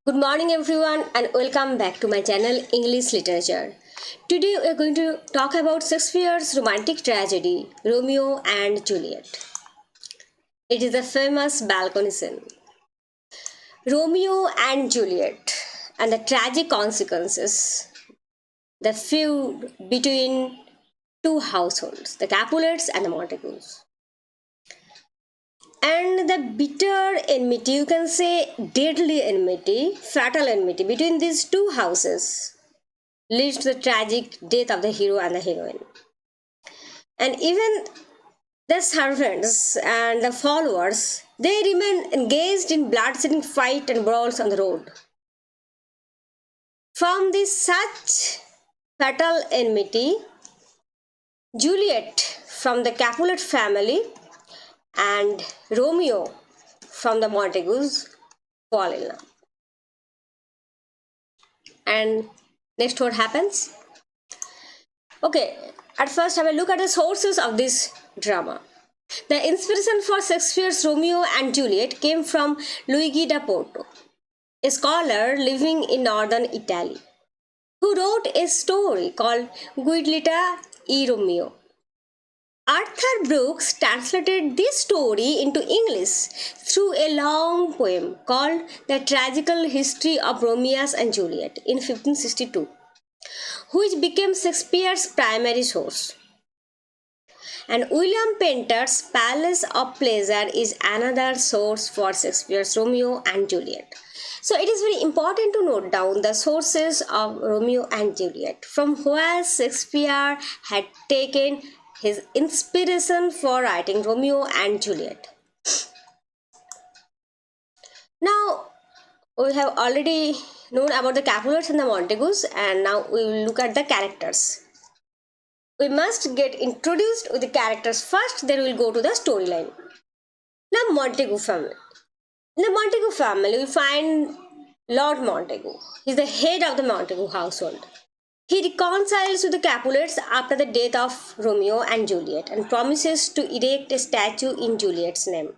Good morning everyone and welcome back to my channel English Literature. Today we are going to talk about Shakespeare's romantic tragedy Romeo and Juliet. It is a famous balcony scene. Romeo and Juliet and the tragic consequences. The feud between two households, the Capulets and the Montagues. And the bitter enmity, you can say deadly enmity, fatal enmity between these two houses leads to the tragic death of the hero and the heroine. And even the servants and the followers, they remain engaged in blood-shedding fight and brawls on the road. From this such fatal enmity, Juliet from the Capulet family and Romeo from the Montagues fall in love. And next what happens? Okay, at first have a look at the sources of this drama. The inspiration for Shakespeare's Romeo and Juliet came from Luigi da Porto, a scholar living in northern Italy, who wrote a story called Giulietta e Romeo. Arthur Brooks translated this story into English through a long poem called The Tragical History of Romeo and Juliet in 1562, which became Shakespeare's primary source. And William Painter's Palace of Pleasure is another source for Shakespeare's Romeo and Juliet. So it is very important to note down the sources of Romeo and Juliet, from where Shakespeare had taken his inspiration for writing Romeo and Juliet. Now, we have already known about the Capulets and the Montagues, and now we will look at the characters. We must get introduced with the characters first, then we will go to the storyline. Now, Montague family. In the Montague family, we find Lord Montague. He is the head of the Montague household. He reconciles with the Capulets after the death of Romeo and Juliet and promises to erect a statue in Juliet's name.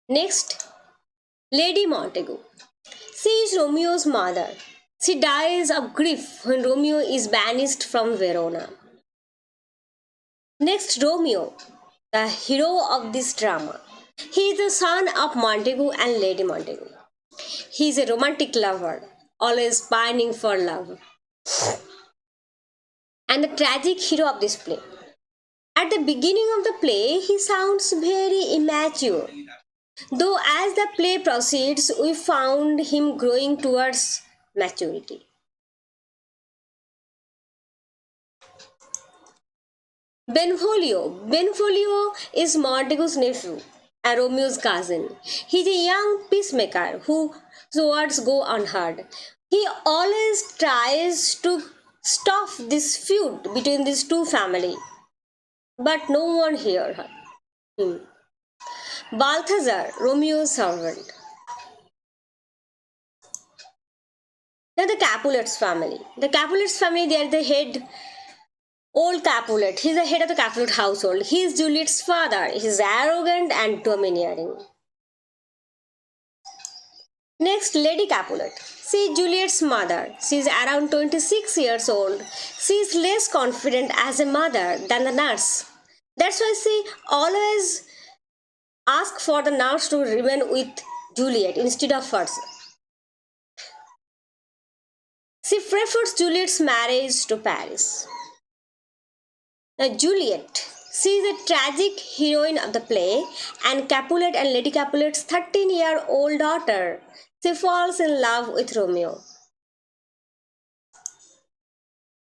Next, Lady Montague. She is Romeo's mother. She dies of grief when Romeo is banished from Verona. Next, Romeo, the hero of this drama. He is the son of Montague and Lady Montague. He is a romantic lover, always pining for love, and the tragic hero of this play. At the beginning of the play, he sounds very immature, though as the play proceeds, we found him growing towards maturity. Benvolio is Montague's nephew and Romeo's cousin. He is a young peacemaker whose words go unheard. He always tries to stop this feud between these two families, but no one hears him. Balthazar, Romeo's servant. Now the Capulets family. The Capulets family, they are the head. Old Capulet, he is the head of the Capulet household. He is Juliet's father. He is arrogant and domineering. Next, Lady Capulet. She is Juliet's mother. She is around 26 years old. She is less confident as a mother than the nurse. That's why she always asks for the nurse to remain with Juliet instead of hers. She prefers Juliet's marriage to Paris. Now, Juliet, she is a tragic heroine of the play, and Capulet and Lady Capulet's 13-year-old daughter. She falls in love with Romeo.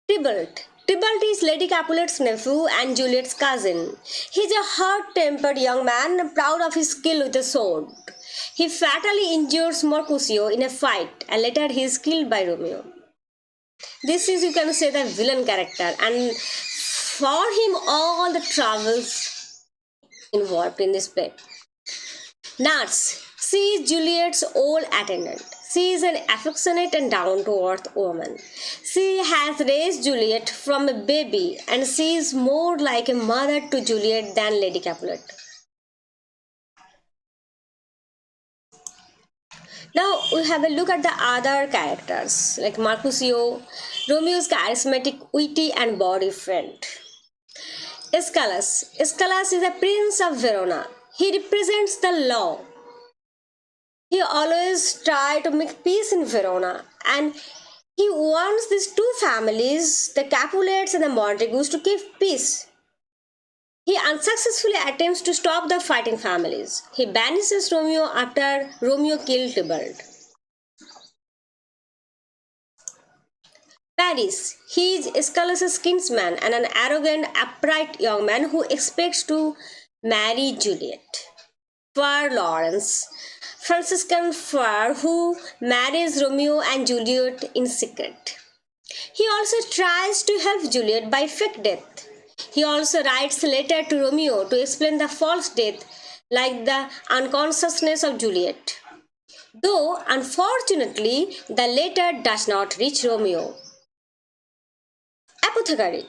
Tybalt. Tybalt is Lady Capulet's nephew and Juliet's cousin. He is a hot-tempered young man, proud of his skill with the sword. He fatally injures Mercutio in a fight, and later he is killed by Romeo. This is, you can say, the villain character, and for him all the troubles involved in this play. Nurse. She is Juliet's old attendant. She is an affectionate and down-to-earth woman. She has raised Juliet from a baby, and she is more like a mother to Juliet than Lady Capulet. Now we have a look at the other characters like Mercutio, Romeo's charismatic, witty, and body friend. Aeschylus. Aeschylus is a prince of Verona. He represents the law. He always tries to make peace in Verona, and he wants these two families, the Capulets and the Montagues, to keep peace. He unsuccessfully attempts to stop the fighting families. He banishes Romeo after Romeo killed Tybalt. Paris. He is Aeschylus' kinsman and an arrogant, upright young man who expects to marry Juliet. Far Lawrence. Franciscan Far, who marries Romeo and Juliet in secret. He also tries to help Juliet by fake death. He also writes a letter to Romeo to explain the false death, like the unconsciousness of Juliet. Though, unfortunately, the letter does not reach Romeo. Apothecary.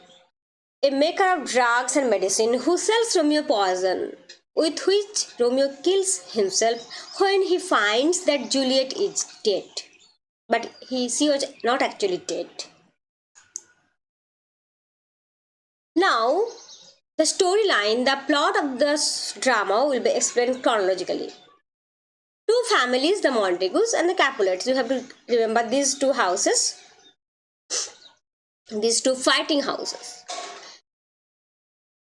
A maker of drugs and medicine who sells Romeo poison, with which Romeo kills himself when he finds that Juliet is dead. But she was not actually dead. Now, the storyline, the plot of this drama will be explained chronologically. Two families, the Montagues and the Capulets. You have to remember these two houses, these two fighting houses.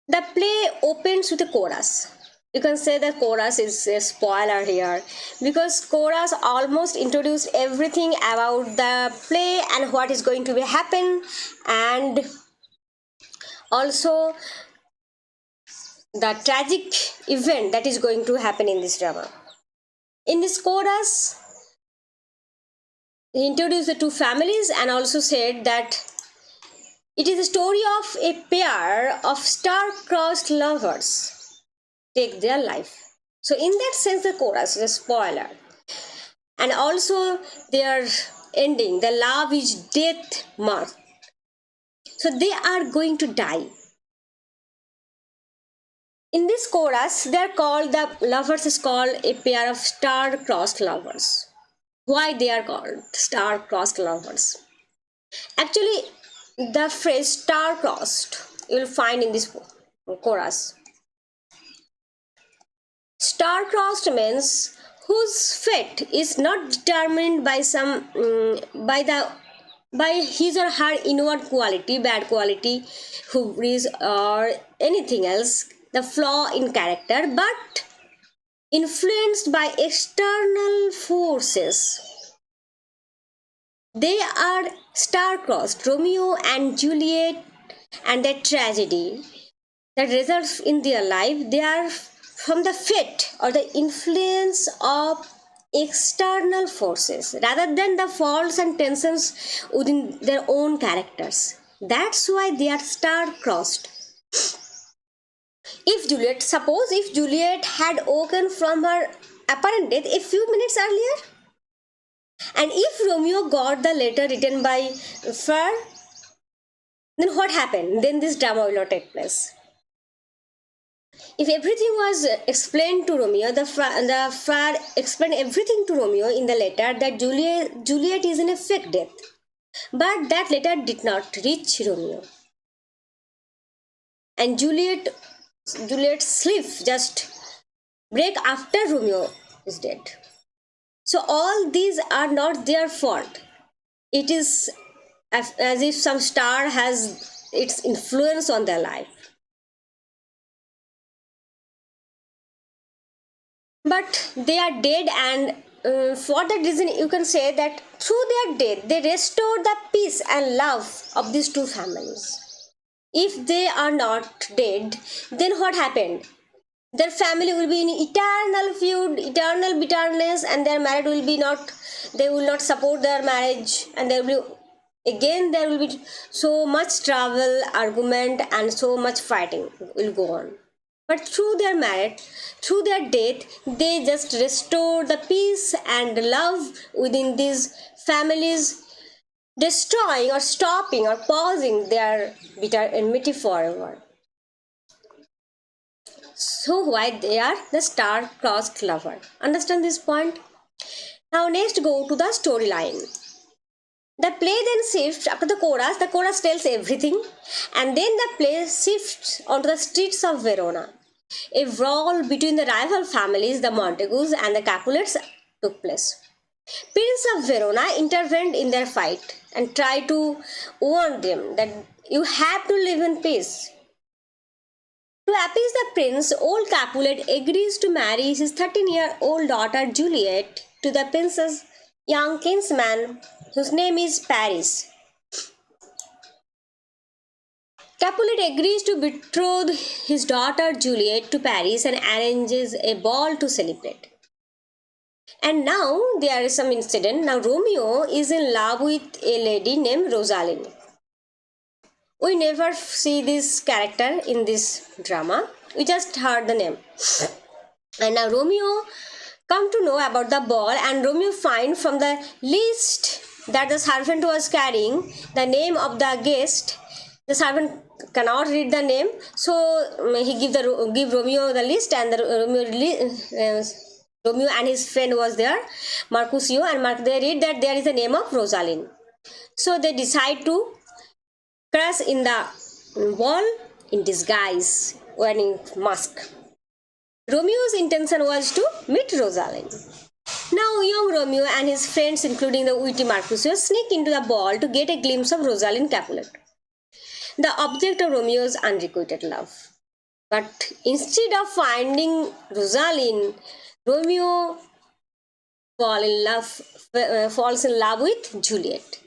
The play opens with a chorus. You can say that chorus is a spoiler here because chorus almost introduced everything about the play and what is going to be happen, and also the tragic event that is going to happen in this drama. In this chorus, he introduced the two families and also said that it is a story of a pair of star-crossed lovers take their life. So in that sense, the chorus is a spoiler. And also their ending, the love is death marked. So they are going to die. In this chorus, they are called, the lovers is called a pair of star-crossed lovers. Why they are called star-crossed lovers? Actually, the phrase star-crossed you will find in this chorus. Star-crossed means whose fate is not determined by some by his or her inward quality, bad quality, hubris, or anything else, the flaw in character, but influenced by external forces. They are star-crossed. Romeo and Juliet and their tragedy that results in their life, they are from the fate or the influence of external forces rather than the faults and tensions within their own characters. That's why they are star-crossed. Suppose if Juliet had woken from her apparent death a few minutes earlier, and if Romeo got the letter written by Far, then what happened? Then this drama will not take place. If everything was explained to Romeo, the Far explained everything to Romeo in the letter that Juliet is in a fake death. But that letter did not reach Romeo. And Juliet's sleep just break after Romeo is dead. So all these are not their fault. It is as if some star has its influence on their life. But they are dead, and for that reason you can say that through their death they restore the peace and love of these two families. If they are not dead, then what happened? Their family will be in eternal feud, eternal bitterness, and their marriage will be not, they will not support their marriage, and there will be so much trouble, argument, and so much fighting will go on. But through their marriage, through their death, they just restore the peace and love within these families, destroying or stopping or pausing their bitter enmity forever. So why they are the star-crossed lover? Understand this point? Now next go to the storyline. The play then shifts after the chorus tells everything, and then the play shifts onto the streets of Verona. A brawl between the rival families, the Montagues and the Capulets, took place. Prince of Verona intervened in their fight and tried to warn them that you have to live in peace. To appease the prince, old Capulet agrees to marry his 13-year-old daughter Juliet to the prince's young kinsman, whose name is Paris. Capulet agrees to betroth his daughter Juliet to Paris and arranges a ball to celebrate. And now there is some incident. Now Romeo is in love with a lady named Rosaline. We never see this character in this drama. We just heard the name. And now Romeo come to know about the ball, and Romeo find from the list that the servant was carrying the name of the guest. The servant cannot read the name, so he give Romeo the list, and Romeo and his friend was there, Mercutio, and they read that there is the name of Rosaline. So they decide to crush in the wall in disguise, wearing mask. Romeo's intention was to meet Rosaline. Now young Romeo and his friends, including the witty Mercutio, sneak into the ball to get a glimpse of Rosaline Capulet, the object of Romeo's unrequited love. But instead of finding Rosaline, Romeo falls in love with Juliet,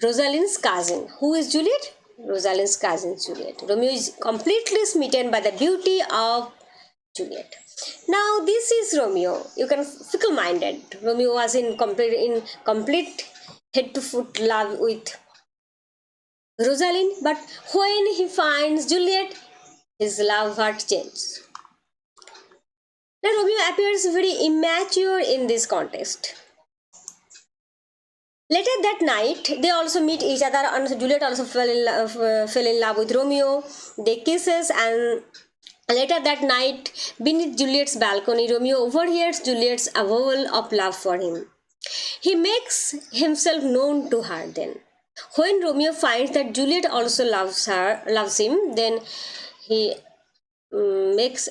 Rosaline's cousin. Who is Juliet? Rosaline's cousin Juliet. Romeo is completely smitten by the beauty of Juliet. Now this is Romeo. You can fickle-minded. Romeo was in complete head to foot love with Rosaline, but when he finds Juliet, his love heart changes. Now Romeo appears very immature in this context. Later that night, they also meet each other, and Juliet also fell in love with Romeo. They kisses, and later that night, beneath Juliet's balcony, Romeo overhears Juliet's avowal of love for him. He makes himself known to her then. When Romeo finds that Juliet also loves him, then he makes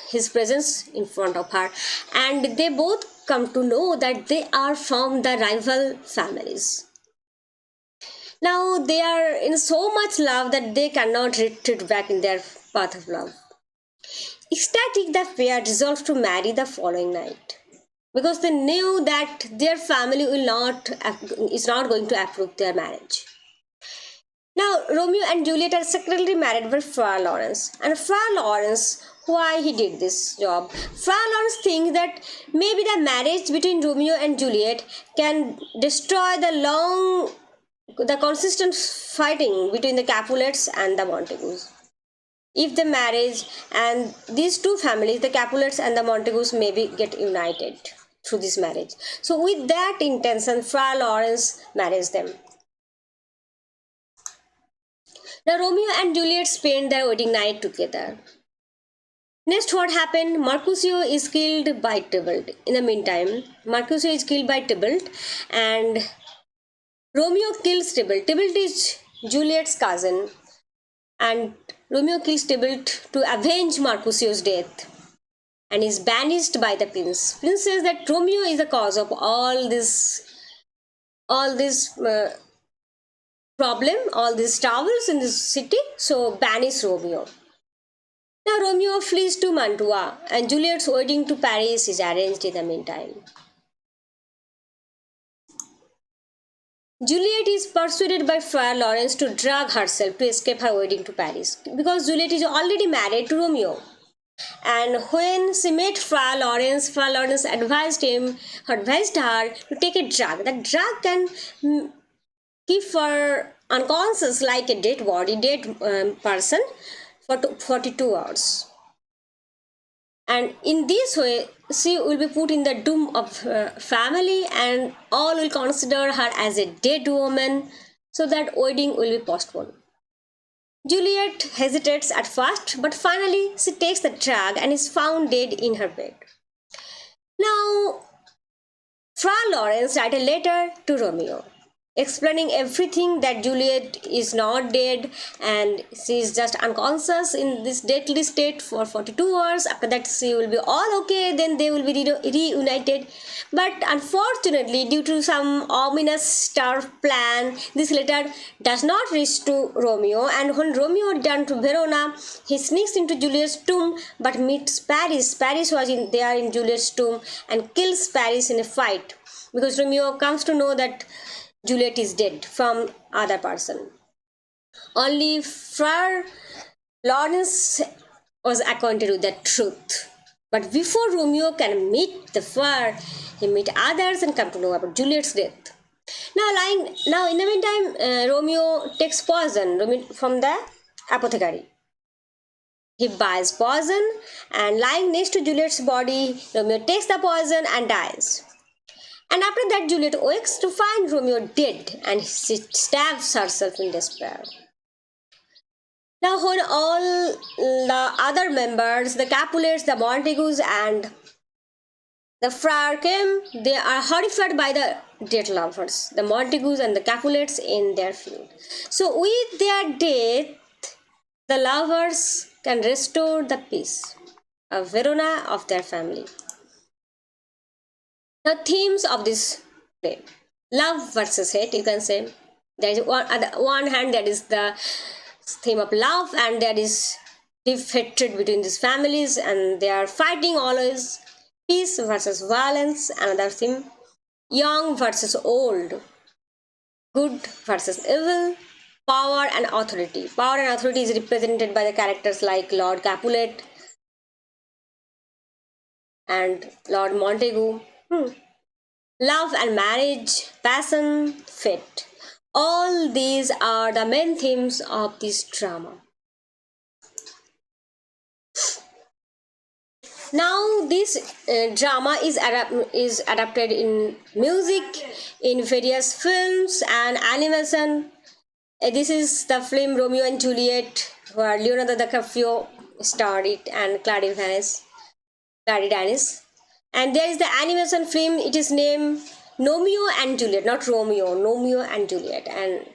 his presence in front of her, and they both come to know that they are from the rival families. Now they are in so much love that they cannot retreat back in their path of love. Ecstatic, the pair resolved to marry the following night, because they knew that their family is not going to approve their marriage. Now Romeo and Juliet are secretly married by Friar Lawrence, and Friar Lawrence, why he did this job? Friar Lawrence thinks that maybe the marriage between Romeo and Juliet can destroy the consistent fighting between the Capulets and the Montagues. If the marriage and these two families, the Capulets and the Montagues, maybe get united through this marriage. So with that intention, Friar Lawrence marries them. Now Romeo and Juliet spend their wedding night together. Next, what happened? Mercutio is killed by Tybalt. In the meantime, Mercutio is killed by Tybalt, and Romeo kills Tybalt. Tybalt is Juliet's cousin, and Romeo kills Tybalt to avenge Mercutio's death, and is banished by the prince. Prince says that Romeo is the cause of all this problem, all these troubles in this city, so banish Romeo. Now Romeo flees to Mantua, and Juliet's wedding to Paris is arranged in the meantime. Juliet is persuaded by Friar Lawrence to drug herself to escape her wedding to Paris, because Juliet is already married to Romeo. And when she met Friar Lawrence advised her to take a drug. The drug can keep her unconscious like a dead person for 42 hours. And in this way, she will be put in the doom of family, and all will consider her as a dead woman, so that wedding will be postponed. Juliet hesitates at first, but finally she takes the drug and is found dead in her bed. Now, Fra Lawrence write a letter to Romeo, explaining everything, that Juliet is not dead and she is just unconscious in this deadly state for 42 hours. After that, she will be all okay, then they will be reunited. But unfortunately, due to some ominous star plan, this letter does not reach to Romeo, and when Romeo returned to Verona, he sneaks into Juliet's tomb but meets Paris. Paris was there in Juliet's tomb and kills Paris in a fight, because Romeo comes to know that Juliet is dead from other person. Only Fra Lawrence was acquainted with the truth. But before Romeo can meet the Fra, he meet others and come to know about Juliet's death. Now in the meantime, Romeo takes poison from the apothecary. He buys poison, and lying next to Juliet's body, Romeo takes the poison and dies. And after that, Juliet wakes to find Romeo dead, and she stabs herself in despair. Now, when all the other members, the Capulets, the Montagues, and the Friar came, they are horrified by the dead lovers, the Montagues and the Capulets in their feud. So, with their death, the lovers can restore the peace of Verona, of their family. The themes of this play: love versus hate, you can say. There is one hand, that is the theme of love, and there is deep hatred between these families, and they are fighting always. Peace versus violence, another theme. Young versus old, good versus evil, power and authority. Power and authority is represented by the characters like Lord Capulet and Lord Montagu. Love and marriage, passion, fate. All these are the main themes of this drama. Now this drama is adapted in music, in various films and animation. This is the film Romeo and Juliet, where Leonardo DiCaprio starred it, and Clary Danes. And there is the animation film, it is named Romeo and Juliet, not Romeo, Romeo and Juliet. And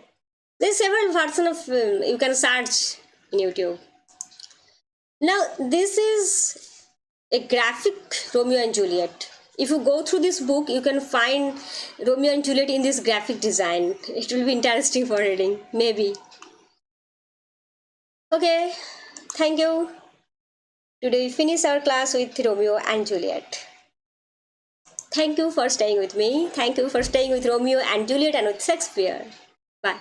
there's several versions of film, you can search in YouTube. Now, this is a graphic Romeo and Juliet. If you go through this book, you can find Romeo and Juliet in this graphic design. It will be interesting for reading, maybe. Okay, thank you. Today we finish our class with Romeo and Juliet. Thank you for staying with me. Thank you for staying with Romeo and Juliet and with Shakespeare. Bye.